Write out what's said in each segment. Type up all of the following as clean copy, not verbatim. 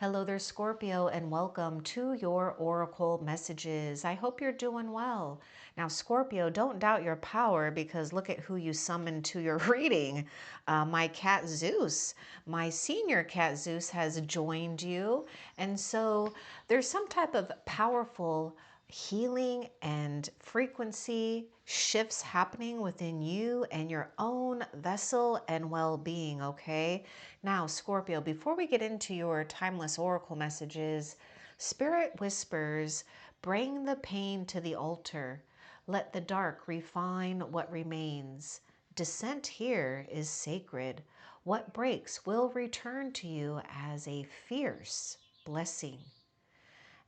Hello there, Scorpio, and welcome to your Oracle messages. I hope you're doing well. Now, Scorpio, don't doubt your power because look at who you summoned to your reading. My cat Zeus, my senior cat Zeus has joined you. And so there's some type of powerful healing and frequency shifts happening within you and your own vessel and well-being, okay? Now, Scorpio, before we get into your timeless oracle messages, Spirit whispers, bring the pain to the altar. Let the dark refine what remains. Descent here is sacred. What breaks will return to you as a fierce blessing.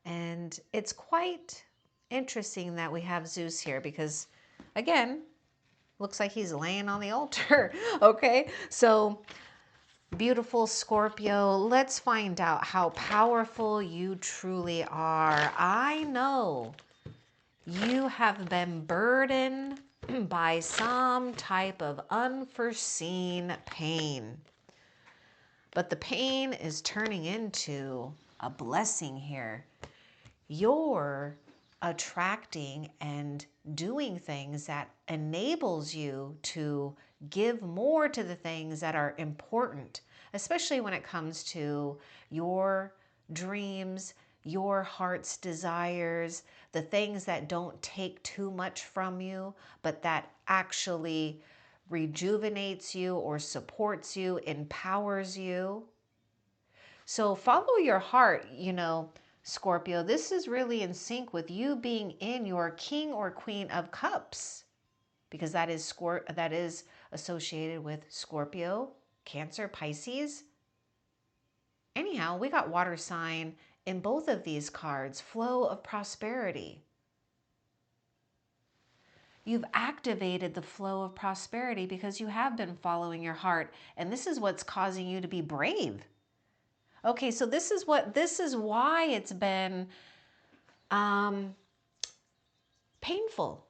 And it's quite interesting that we have Zeus here because, again, looks like he's laying on the altar. Okay, so beautiful Scorpio, let's find out how powerful you truly are. I know you have been burdened by some type of unforeseen pain, but the pain is turning into a blessing here. You're attracting and doing things that enables you to give more to the things that are important, especially when it comes to your dreams, your heart's desires, the things that don't take too much from you, but that actually rejuvenates you or supports you, empowers you. So follow your heart, Scorpio. This is really in sync with you being in your King or Queen of Cups, because that is associated with Scorpio, Cancer, Pisces. Anyhow, we got water sign in both of these cards, flow of prosperity. You've activated the flow of prosperity because you have been following your heart, and this is what's causing you to be brave. Okay, so this is why it's been painful,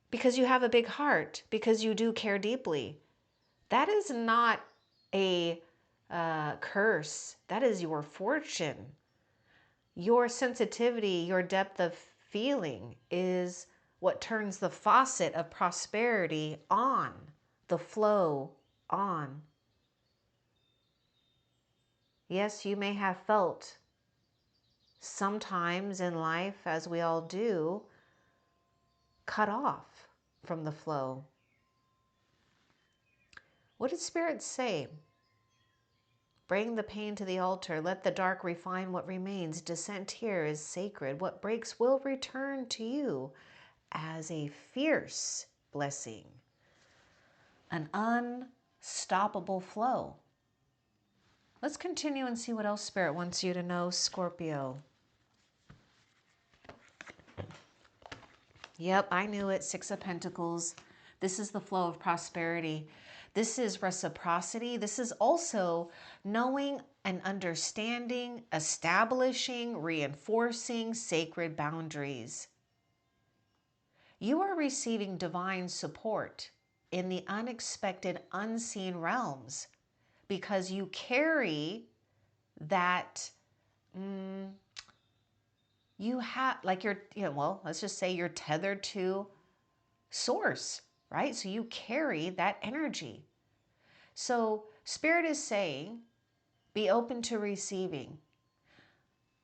because you have a big heart, because you do care deeply. That is not a curse. That is your fortune. Your sensitivity, your depth of feeling is what turns the faucet of prosperity on, the flow on. Yes, you may have felt sometimes in life, as we all do, cut off from the flow. What did Spirit say? Bring the pain to the altar. Let the dark refine what remains. Descent here is sacred. What breaks will return to you as a fierce blessing. An unstoppable flow. Let's continue and see what else Spirit wants you to know, Scorpio. Yep, I knew it. Six of Pentacles. This is the flow of prosperity. This is reciprocity. This is also knowing and understanding, establishing, reinforcing sacred boundaries. You are receiving divine support in the unexpected, unseen realms because you carry that, you have, like well, let's just say you're tethered to source, right? So you carry that energy. So Spirit is saying, be open to receiving.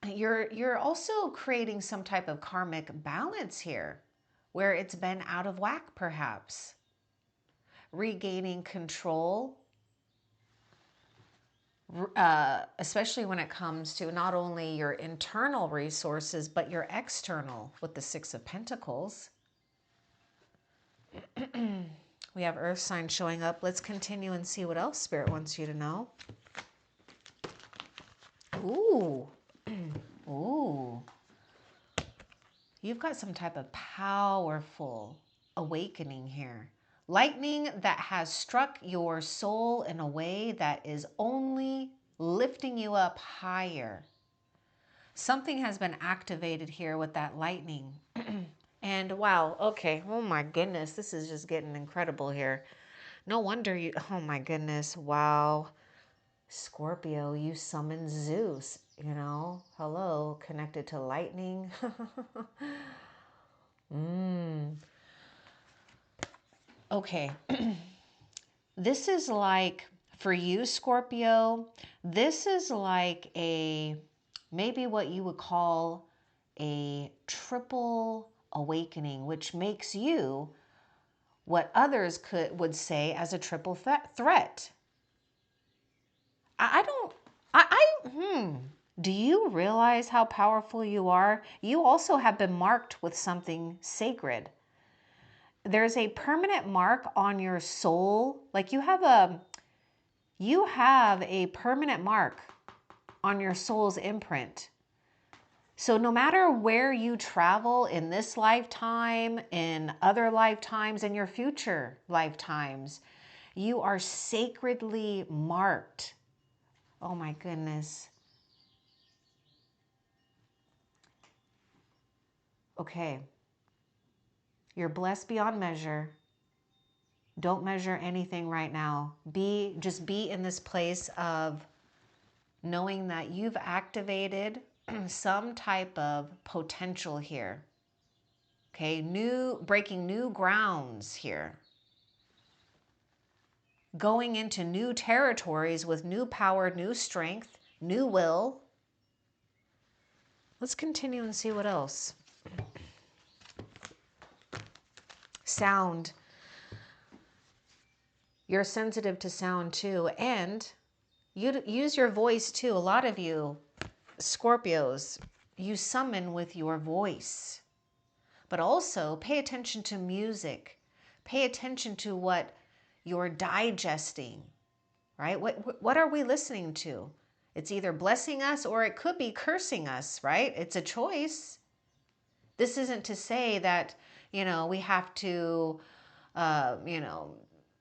You're also creating some type of karmic balance here where it's been out of whack, perhaps. Regaining control, especially when it comes to not only your internal resources, but your external with the Six of Pentacles. We have Earth sign showing up. Let's continue and see what else Spirit wants you to know. Ooh. Ooh. You've got some type of powerful awakening here. Lightning that has struck your soul in a way that is only lifting you up higher. Something has been activated here with that lightning. And wow, okay, oh my goodness, this is just getting incredible here. No wonder you, oh my goodness, wow. Scorpio, you summon Zeus, you know. Hello, connected to lightning. Okay. This is like, for you, Scorpio, this is like maybe what you would call a triple awakening, which makes you what others would say as a triple threat. I don't, Do you realize how powerful you are? You also have been marked with something sacred. There's a permanent mark on your soul. Like you have a permanent mark on your soul's imprint. So no matter where you travel in this lifetime, in other lifetimes, in your future lifetimes, you are sacredly marked. Oh my goodness. Okay. You're blessed beyond measure. Don't measure anything right now. Just be in this place of knowing that you've activated some type of potential here. Okay, breaking new grounds here. Going into new territories with new power, new strength, new will. Let's continue and see what else. Sound. You're sensitive to sound too, and you use your voice too. A lot of you, Scorpios, you summon with your voice. But also pay attention to music. Pay attention to what you're digesting, right? What are we listening to? It's either blessing us or it could be cursing us, right? It's a choice. This isn't to say that, we have to,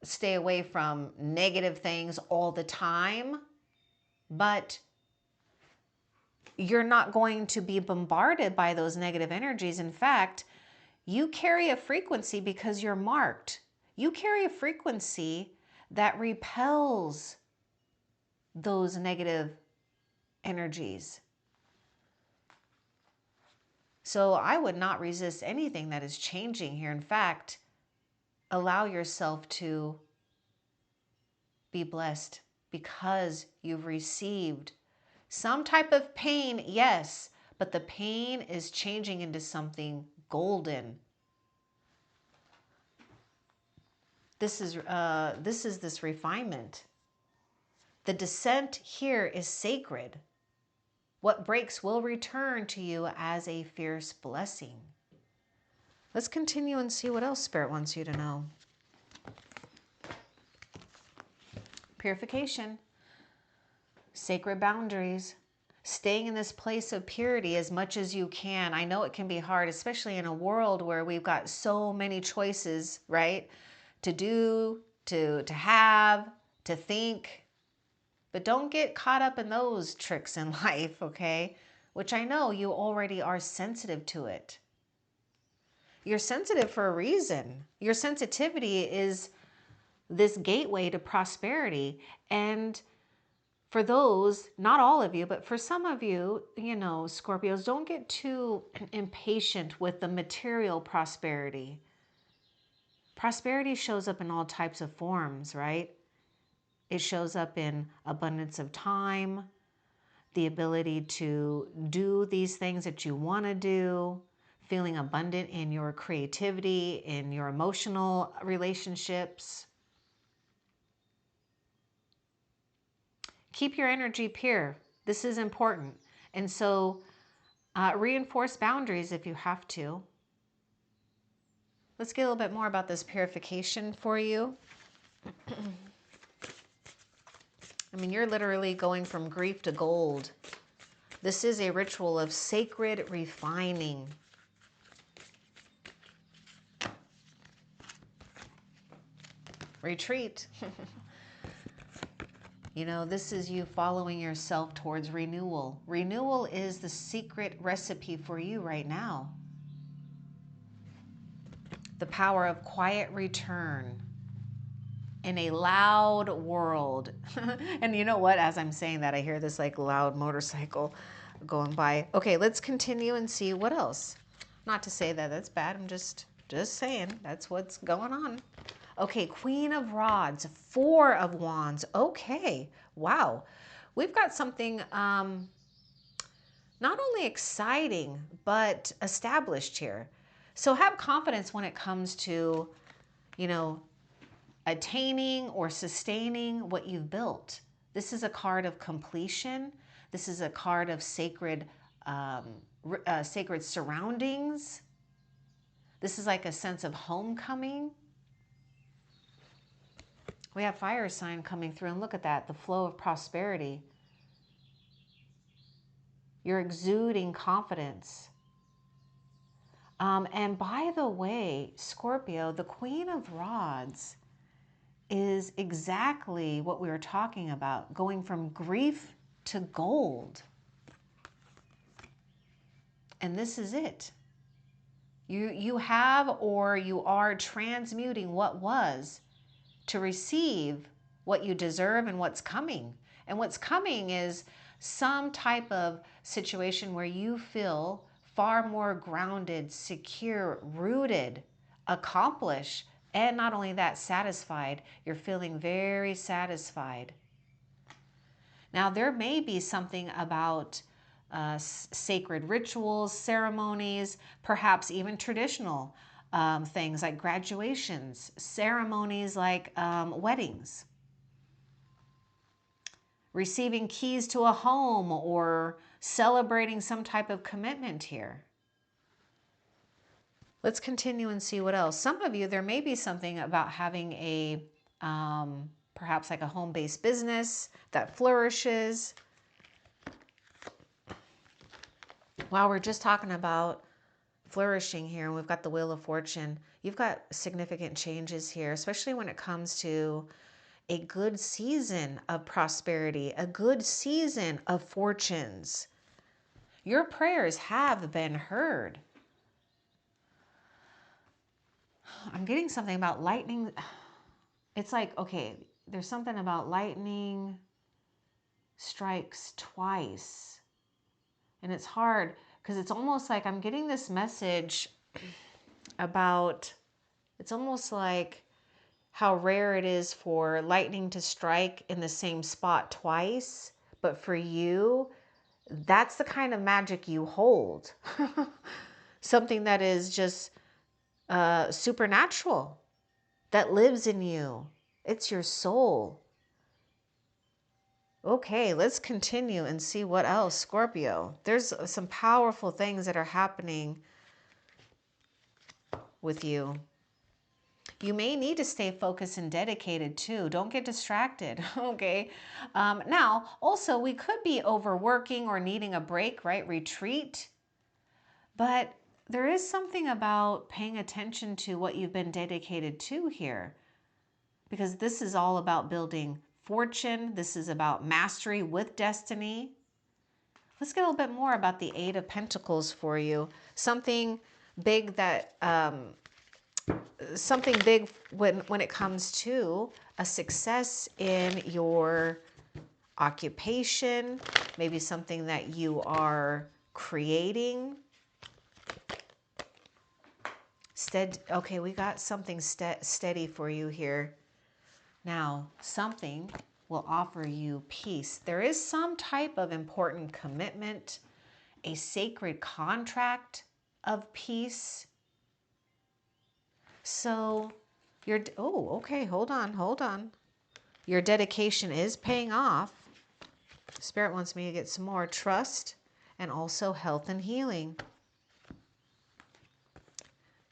stay away from negative things all the time, but you're not going to be bombarded by those negative energies. In fact, you carry a frequency because you're marked. You carry a frequency that repels those negative energies. So I would not resist anything that is changing here. In fact, allow yourself to be blessed because you've received some type of pain, yes, but the pain is changing into something golden. This is this refinement. The descent here is sacred. What breaks will return to you as a fierce blessing. Let's continue and see what else Spirit wants you to know. Purification, sacred boundaries, staying in this place of purity as much as you can. I know it can be hard, especially in a world where we've got so many choices, right? To do, to have, to think. But don't get caught up in those tricks in life, okay? Which I know you already are sensitive to it. You're sensitive for a reason. Your sensitivity is this gateway to prosperity. And for those, not all of you, but for some of you, Scorpios, don't get too impatient with the material prosperity. Prosperity shows up in all types of forms, right? It shows up in abundance of time, the ability to do these things that you want to do, feeling abundant in your creativity, in your emotional relationships. Keep your energy pure. This is important. And so reinforce boundaries if you have to. Let's get a little bit more about this purification for you. I mean, you're literally going from grief to gold. This is a ritual of sacred refining. Retreat. This is you following yourself towards renewal. Renewal is the secret recipe for you right now. The power of quiet return. in a loud world. And you know what? As I'm saying that, I hear this like loud motorcycle going by. Okay, let's continue and see what else. Not to say that that's bad. I'm just saying that's what's going on. Okay, Queen of Rods, Four of Wands. Okay, wow. We've got something not only exciting, but established here. So have confidence when it comes to, you know, attaining or sustaining what you've built. This is a card of completion. This is a card of sacred, sacred surroundings. This is like a sense of homecoming. We have fire sign coming through, and look at that, the flow of prosperity. You're exuding confidence. And by the way, Scorpio, the Queen of Rods is exactly what we were talking about, going from grief to gold. And this is it. You have or you are transmuting what was to receive what you deserve and what's coming. And what's coming is some type of situation where you feel far more grounded, secure, rooted, accomplished, and not only that, satisfied. You're feeling very satisfied. Now, there may be something about sacred rituals, ceremonies, perhaps even traditional things like graduations, ceremonies like weddings, receiving keys to a home, or celebrating some type of commitment here. Let's continue and see what else. Some of you, there may be something about having a perhaps like a home-based business that flourishes. Wow, we're just talking about flourishing here, and we've got the Wheel of Fortune. You've got significant changes here, especially when it comes to a good season of prosperity, a good season of fortunes. Your prayers have been heard. I'm getting something about lightning. It's like, okay, there's something about lightning strikes twice. And it's hard because it's almost like I'm getting this message about, it's almost like how rare it is for lightning to strike in the same spot twice. But for you, that's the kind of magic you hold. Something that is just supernatural, that lives in you. It's your soul. Okay, let's continue and see what else, Scorpio. There's some powerful things that are happening with you. You may need to stay focused and dedicated too. Don't get distracted, okay? Now, also, we could be overworking or needing a break, right? Retreat. But there is something about paying attention to what you've been dedicated to here, because this is all about building fortune. This is about mastery with destiny. Let's get a little bit more about the Eight of Pentacles for you. Something big that, something big when it comes to a success in your occupation, maybe something that you are creating. Okay, we got something steady for you here. Now, something will offer you peace. There is some type of important commitment, a sacred contract of peace. So okay, hold on. Your dedication is paying off. Spirit wants me to get some more trust and also health and healing.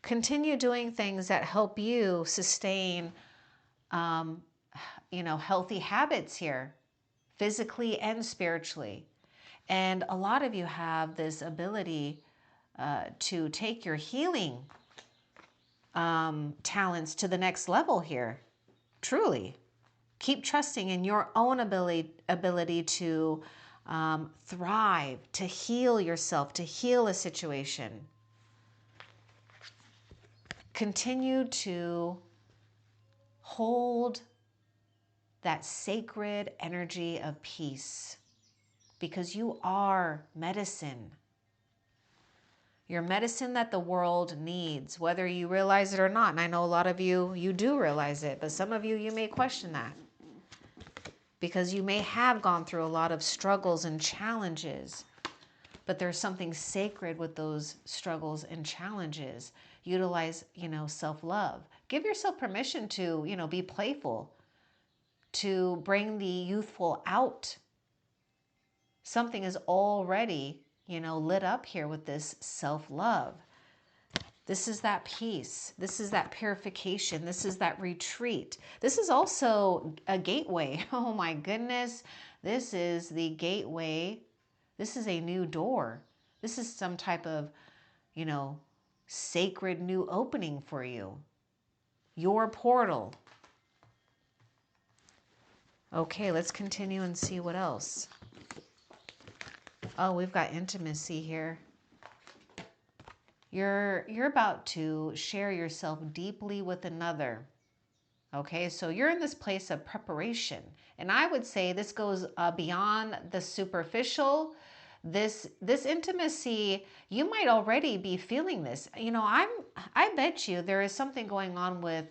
Continue doing things that help you sustain healthy habits here, physically and spiritually. And a lot of you have this ability to take your healing talents to the next level here. Truly. Keep trusting in your own ability to thrive, to heal yourself, to heal a situation. Continue to hold that sacred energy of peace, because you are medicine. You're medicine that the world needs, whether you realize it or not. And I know a lot of you, you do realize it, but some of you, you may question that because you may have gone through a lot of struggles and challenges, but there's something sacred with those struggles and challenges. Utilize, self-love. Give yourself permission to, be playful, to bring the youthful out. Something is already, lit up here with this self-love. This is that peace. This is that purification. This is that retreat. This is also a gateway. Oh my goodness. This is the gateway. This is a new door. This is some type of, sacred new opening for you. Your portal. Okay, let's continue and see what else. Oh, we've got intimacy here. You're about to share yourself deeply with another. Okay, so you're in this place of preparation. And I would say this goes beyond the superficial. This intimacy, you might already be feeling this. I bet you there is something going on with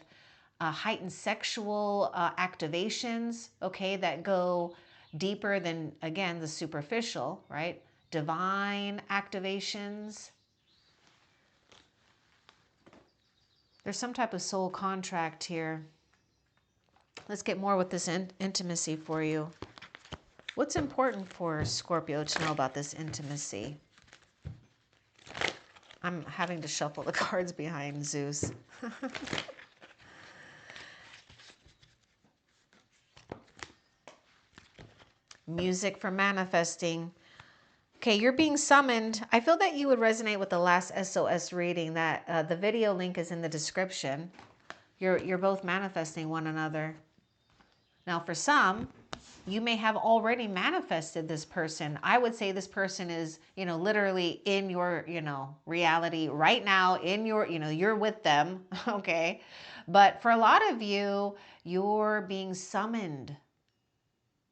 heightened sexual activations, okay, that go deeper than, again, the superficial, right? Divine activations. There's some type of soul contract here. Let's get more with this intimacy for you. What's important for Scorpio to know about this intimacy? I'm having to shuffle the cards behind Zeus. Music for manifesting. Okay, you're being summoned. I feel that you would resonate with the last SOS reading. That the video link is in the description. You're both manifesting one another. Now, for some, you may have already manifested this person. I would say this person is, literally in your, reality right now. In your, you're with them. Okay, but for a lot of you, you're being summoned.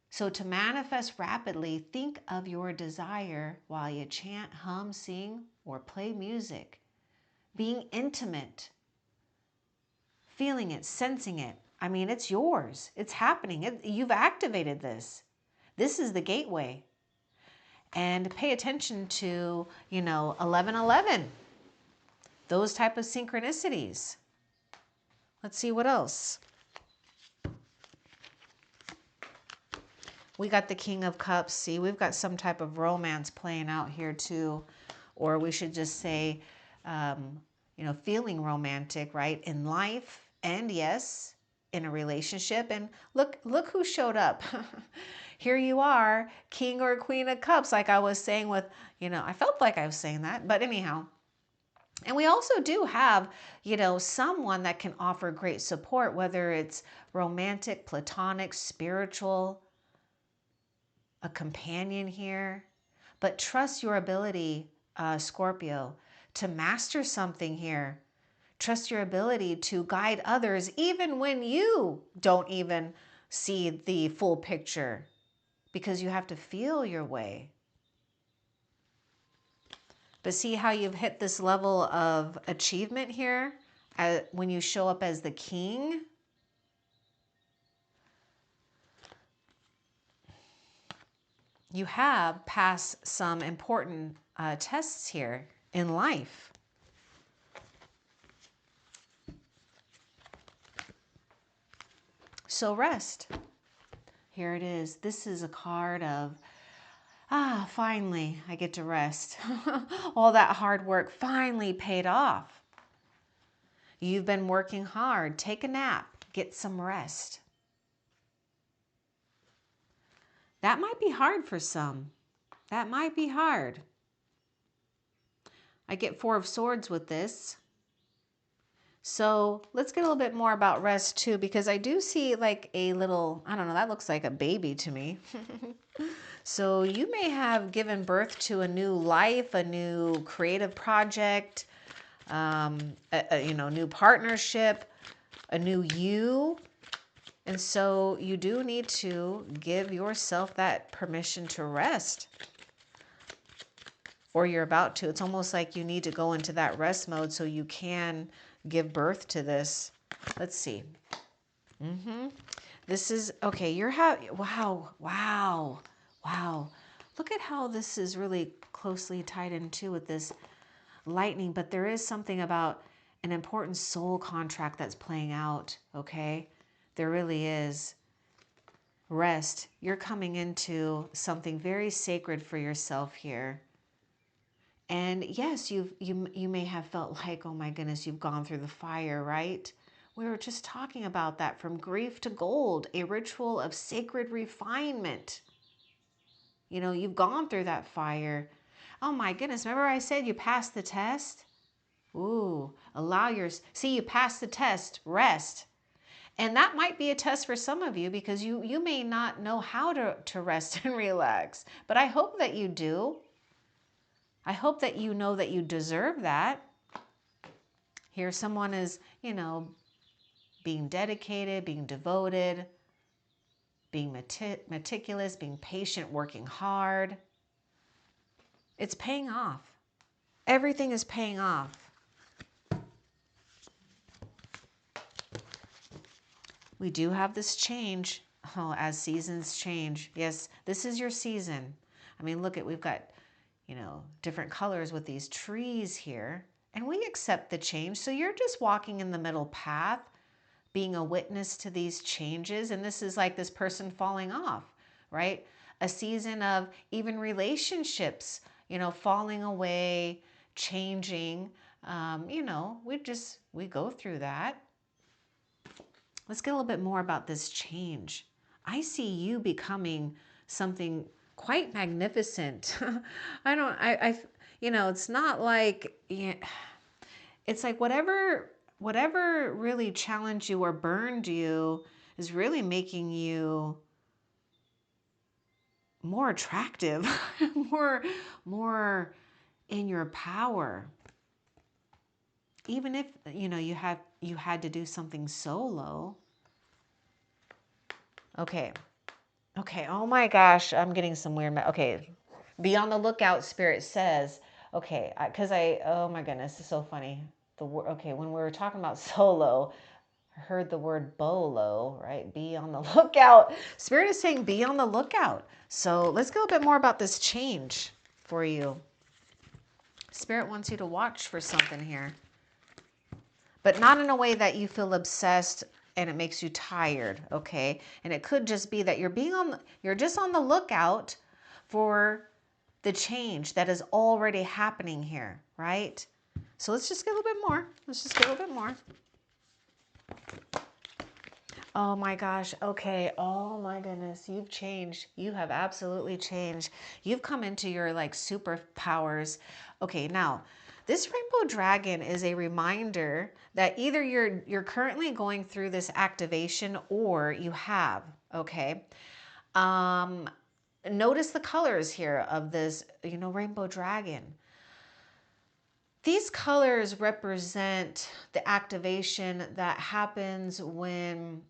So to manifest rapidly, think of your desire while you chant, hum, sing, or play music. Being intimate, feeling it, sensing it. I mean, it's yours. It's happening. You've activated this. This is the gateway. And pay attention to, 1111. Those type of synchronicities. Let's see what else. We got the King of Cups. See, we've got some type of romance playing out here too. Or we should just say, feeling romantic, right? In life and yes, in a relationship. And look who showed up. Here you are, King or Queen of Cups, like I was saying with, I felt like I was saying that, but anyhow. And we also do have, someone that can offer great support, whether it's romantic, platonic, spiritual, a companion here. But trust your ability, Scorpio, to master something here. Trust your ability to guide others even when you don't even see the full picture, because you have to feel your way. But see how you've hit this level of achievement here when you show up as the king? You have passed some important tests here in life. So rest. Here it is. This is a card of, finally I get to rest. All that hard work finally paid off. You've been working hard. Take a nap. Get some rest. That might be hard for some. That might be hard. I get Four of Swords with this. So let's get a little bit more about rest too, because I do see like a little, I don't know, that looks like a baby to me. So you may have given birth to a new life, a new creative project, new partnership, a new you. And so you do need to give yourself that permission to rest, or you're about to. It's almost like you need to go into that rest mode so you can give birth to this. Let's see. This is, okay, wow, wow, wow. Look at how this is really closely tied into with this lightning, but there is something about an important soul contract that's playing out, okay? There really is. Rest. You're coming into something very sacred for yourself here. And yes, you may have felt like, oh my goodness, you've gone through the fire, right? We were just talking about that, from grief to gold, a ritual of sacred refinement. You know, you've gone through that fire. Oh my goodness, remember I said you passed the test? Ooh, see, you passed the test, rest. And that might be a test for some of you, because you may not know how to rest and relax. But I hope that you do. I hope that you know that you deserve that. Here someone is, you know, being dedicated, being devoted, being meticulous, being patient, working hard. It's paying off. Everything is paying off. We do have this change. Oh, as seasons change. Yes, this is your season. I mean, look at, we've got, you know, different colors with these trees here. And we accept the change. So you're just walking in the middle path, being a witness to these changes. And this is like this person falling off, right? A season of even relationships, you know, falling away, changing. You know, we go through that. Let's get a little bit more about this change. I see you becoming something quite magnificent. You know, it's not like, it's like whatever really challenged you or burned you is really making you more attractive, more in your power. Even if, you know, you had to do something solo. Okay. Okay. Oh my gosh. I'm getting some weird. Okay. Be on the lookout, Spirit says. Okay. Oh my goodness. It's so funny. Okay. When we were talking about solo, I heard the word bolo, right? Be on the lookout. Spirit is saying be on the lookout. So let's go a bit more about this change for you. Spirit wants you to watch for something here, but not in a way that you feel obsessed and it makes you tired, okay? And it could just be that you're just on the lookout for the change that is already happening here, right? So let's just get a little bit more. Let's just get a little bit more. Oh my gosh. Okay. Oh my goodness. You've changed. You have absolutely changed. You've come into your like superpowers. Okay. Now, this rainbow dragon is a reminder that either you're currently going through this activation or you have, okay? Notice the colors here of this, you know, rainbow dragon. These colors represent the activation that happens when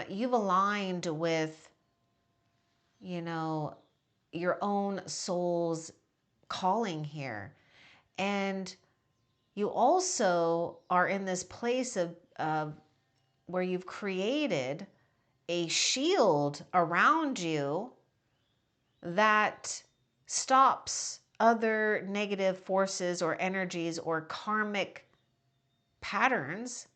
you've aligned with, you know, your own soul's calling here. And you also are in this place of where you've created a shield around you that stops other negative forces or energies or karmic patterns,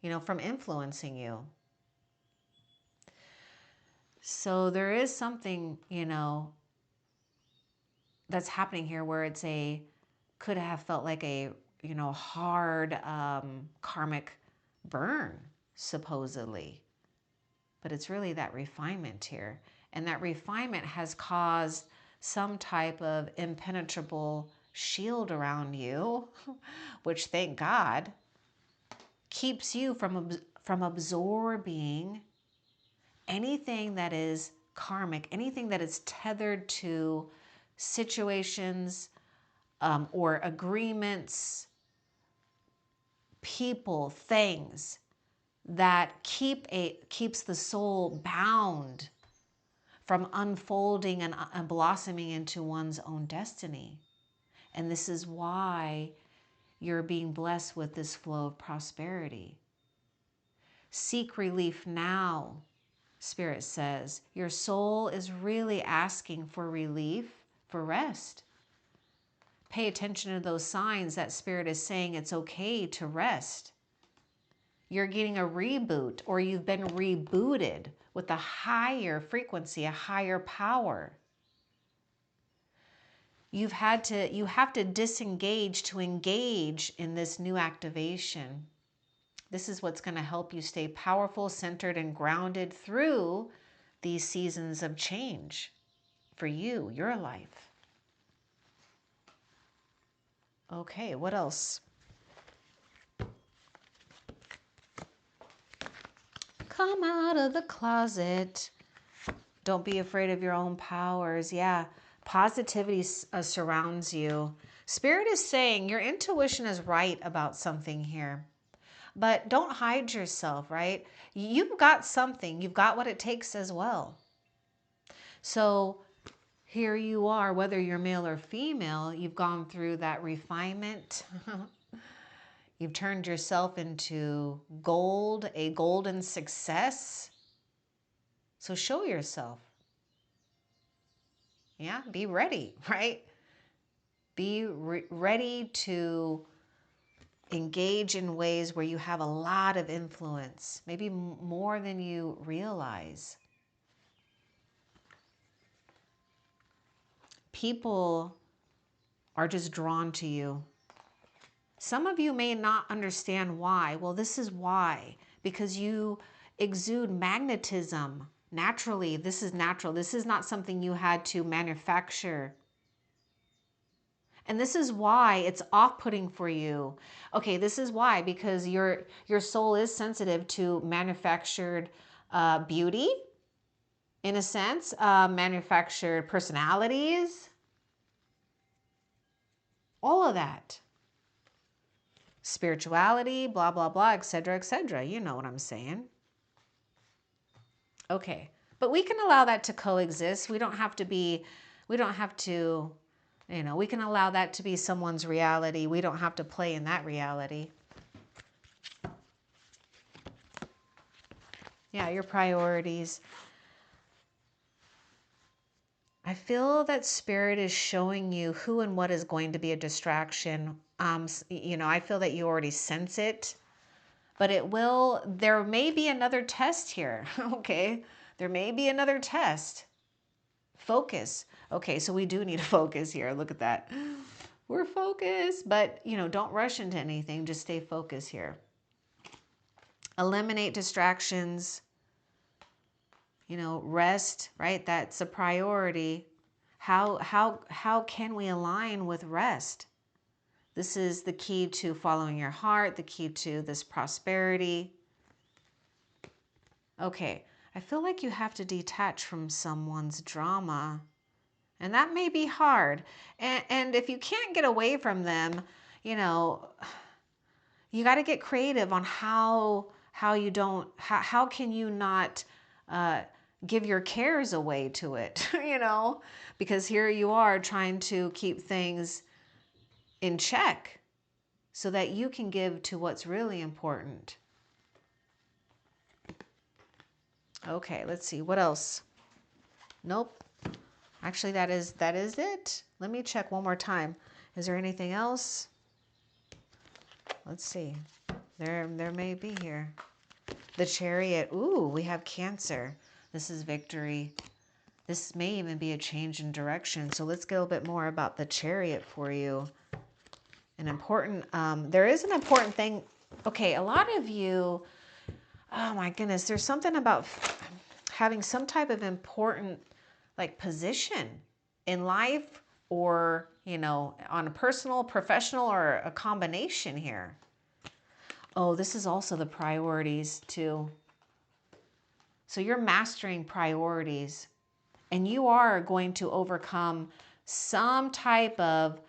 you know, from influencing you. So there is something, you know, that's happening here where could have felt like a, you know, hard karmic burn, supposedly. But it's really that refinement here. And that refinement has caused some type of impenetrable shield around you, which, thank God, keeps you from absorbing anything that is karmic, anything that is tethered to situations or agreements, people, things that keeps the soul bound from unfolding and blossoming into one's own destiny. And this is why you're being blessed with this flow of prosperity. Seek relief now, Spirit says. Your soul is really asking for relief, for rest. Pay attention to those signs that Spirit is saying it's okay to rest. You're getting a reboot, or you've been rebooted with a higher frequency, a higher power. You have to disengage to engage in this new activation. This is what's going to help you stay powerful, centered, and grounded through these seasons of change for you, your life. Okay, what else? Come out of the closet. Don't be afraid of your own powers. Yeah, positivity surrounds you. Spirit is saying your intuition is right about something here. But don't hide yourself, right? You've got something. You've got what it takes as well. So here you are, whether you're male or female, you've gone through that refinement. You've turned yourself into gold, a golden success. So show yourself. Yeah, be ready, right? Be ready to engage in ways where you have a lot of influence, maybe more than you realize. People are just drawn to you. Some of you may not understand why. Well, this is why. Because you exude magnetism naturally. This is natural. This is not something you had to manufacture. And this is why it's off-putting for you. Okay, this is why, because your soul is sensitive to manufactured beauty, in a sense, manufactured personalities, all of that. Spirituality, blah, blah, blah, etc., etc. You know what I'm saying. Okay, but we can allow that to coexist. We don't have to, we can allow that to be someone's reality. We don't have to play in that reality. Yeah, your priorities. I feel that Spirit is showing you who and what is going to be a distraction. I feel that you already sense it, but there may be another test here. Okay, there may be another test. Focus. Okay, so we do need to focus here. Look at that. We're focused, but don't rush into anything. Just stay focused here. Eliminate distractions. Rest, right? That's a priority. How can we align with rest? This is the key to following your heart, the key to this prosperity. Okay, I feel like you have to detach from someone's drama. And that may be hard. And if you can't get away from them, you got to get creative on how can you not give your cares away to it, because here you are trying to keep things in check so that you can give to what's really important. Okay, let's see. What else? Nope. Actually, that is it. Let me check one more time. Is there anything else? Let's see. There may be here. The Chariot. Ooh, we have Cancer. This is victory. This may even be a change in direction. So let's get a little bit more about the Chariot for you. There is an important thing. Okay, a lot of you, oh my goodness, there's something about having some type of important position in life, or, on a personal, professional, or a combination here. Oh, this is also the priorities too. So you're mastering priorities, and you are going to overcome some type of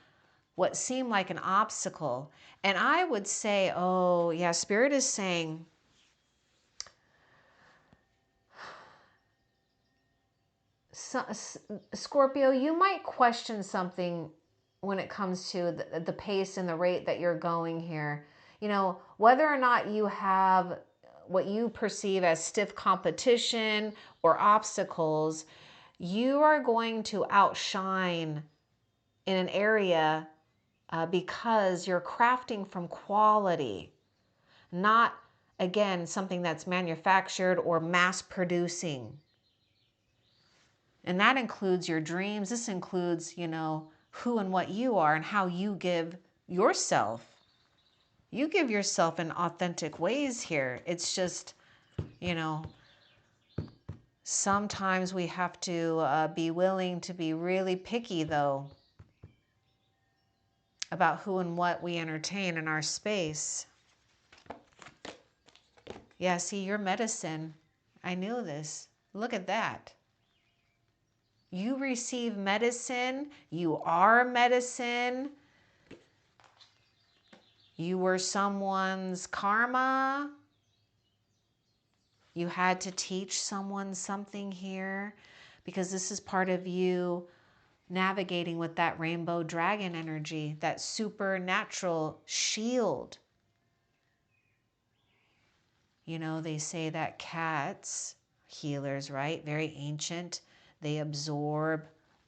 what seemed like an obstacle. And I would say, oh yeah, Spirit is saying Scorpio, you might question something when it comes to the pace and the rate that you're going here. You know, whether or not you have what you perceive as stiff competition or obstacles, you are going to outshine in an area because you're crafting from quality, not, again, something that's manufactured or mass producing. And that includes your dreams. This includes, you know, who and what you are and how you give yourself. You give yourself in authentic ways here. It's just, you know, sometimes we have to be willing to be really picky, though, about who and what we entertain in our space. Yeah, see, your medicine. I knew this. Look at that. You receive medicine. You are medicine. You were someone's karma. You had to teach someone something here because this is part of you navigating with that rainbow dragon energy, that supernatural shield. You know, they say that cats, healers, right? Very ancient. They absorb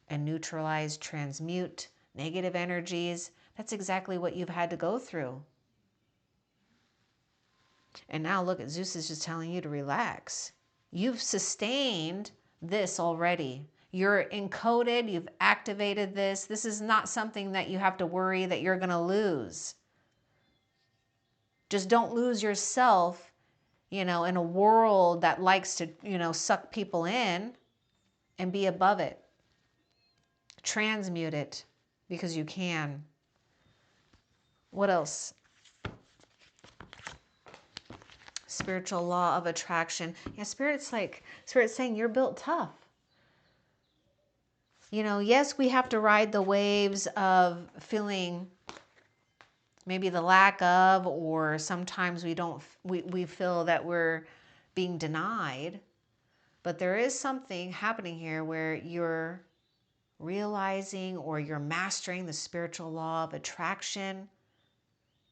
and neutralize, transmute negative energies. That's exactly what you've had to go through. And now look at Zeus is just telling you to relax. You've sustained this already. You're encoded, you've activated this. This is not something that you have to worry that you're going to lose. Just don't lose yourself, you know, in a world that likes to, you know, suck people in, and be above it. Transmute it because you can. What else? Spiritual law of attraction. Yeah, Spirit's saying you're built tough. You know, yes, we have to ride the waves of feeling maybe the lack of, or sometimes we feel that we're being denied. But there is something happening here where you're realizing or you're mastering the spiritual law of attraction.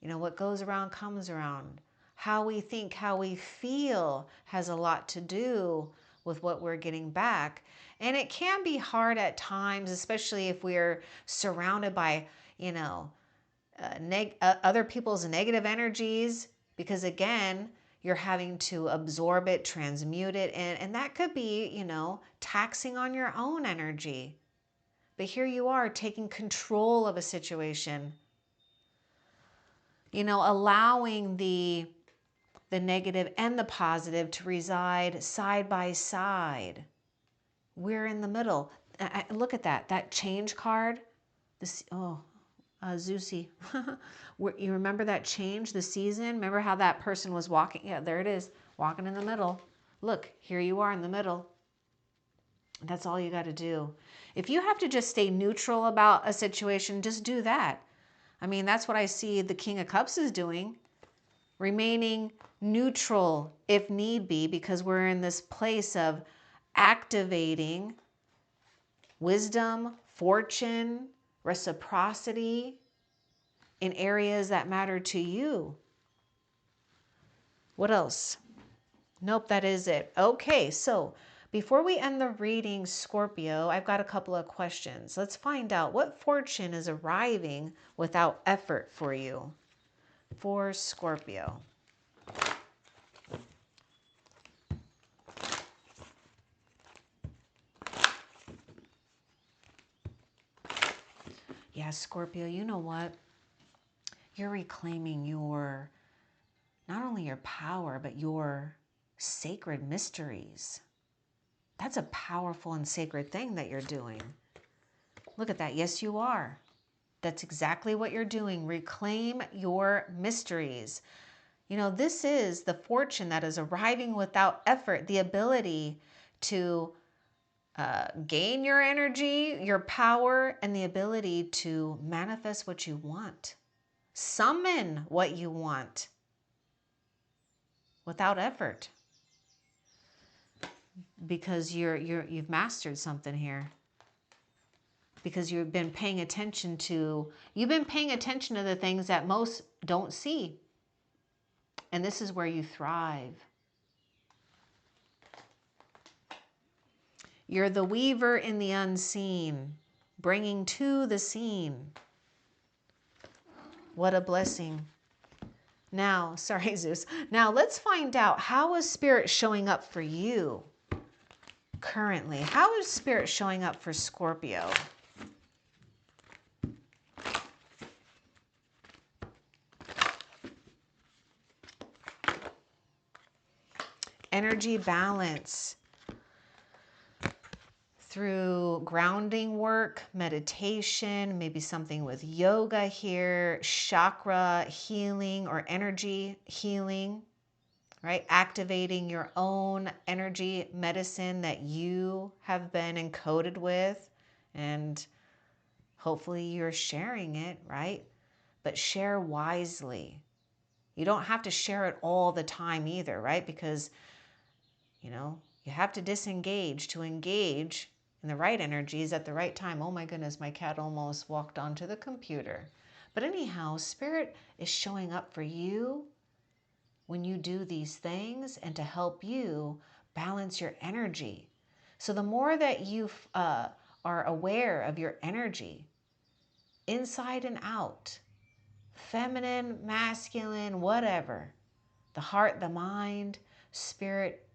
You know, what goes around comes around. How we think, how we feel has a lot to do with what we're getting back. And it can be hard at times, especially if we're surrounded by, you know, other people's negative energies, because again, you're having to absorb it, transmute it, and that could be, you know, taxing on your own energy. But here you are taking control of a situation, you know, allowing the negative and the positive to reside side by side. We're in the middle. Look at that change card. This, Zeusy. You remember that change, the season? Remember how that person was walking? Yeah, there it is, walking in the middle. Look, here you are in the middle. That's all you got to do. If you have to just stay neutral about a situation, just do that. I mean, that's what I see the King of Cups is doing. Remaining neutral if need be, because we're in this place of activating wisdom, fortune, reciprocity in areas that matter to you. What else? Nope, that is it. Okay, so before we end the reading, Scorpio, I've got a couple of questions. Let's find out what fortune is arriving without effort for you. For Scorpio. Yeah, Scorpio, you know what? You're reclaiming your, not only your power, but your sacred mysteries. That's a powerful and sacred thing that you're doing. Look at that. Yes, you are. That's exactly what you're doing. Reclaim your mysteries. You know, this is the fortune that is arriving without effort, the ability to gain your energy, your power, and the ability to manifest what you want. Summon what you want without effort. because you've mastered something here. Because you've been paying attention to the things that most don't see. And this is where you thrive. You're the weaver in the unseen, bringing to the scene. What a blessing. Now, sorry, Zeus. Now let's find out, how is Spirit showing up for you currently? How is Spirit showing up for Scorpio? Energy balance through grounding work, meditation, maybe something with yoga here, chakra healing or energy healing, right? Activating your own energy medicine that you have been encoded with, and hopefully you're sharing it, right? But share wisely. You don't have to share it all the time either, right? Because, you know, you have to disengage to engage in the right energies at the right time. Oh my goodness, my cat almost walked onto the computer. But anyhow, Spirit is showing up for you when you do these things and to help you balance your energy. So the more that you are aware of your energy, inside and out, feminine, masculine, whatever, the heart, the mind, Spirit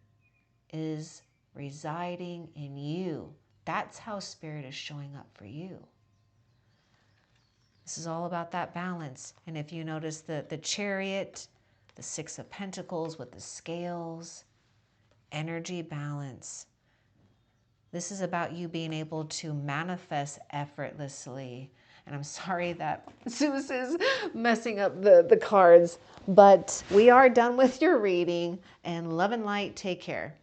is residing in you. That's how Spirit is showing up for you. This is all about that balance. And if you notice the Chariot, the Six of Pentacles with the scales, energy balance. This is about you being able to manifest effortlessly. And I'm sorry that Zeus is messing up the cards, but we are done with your reading. And love and light, take care.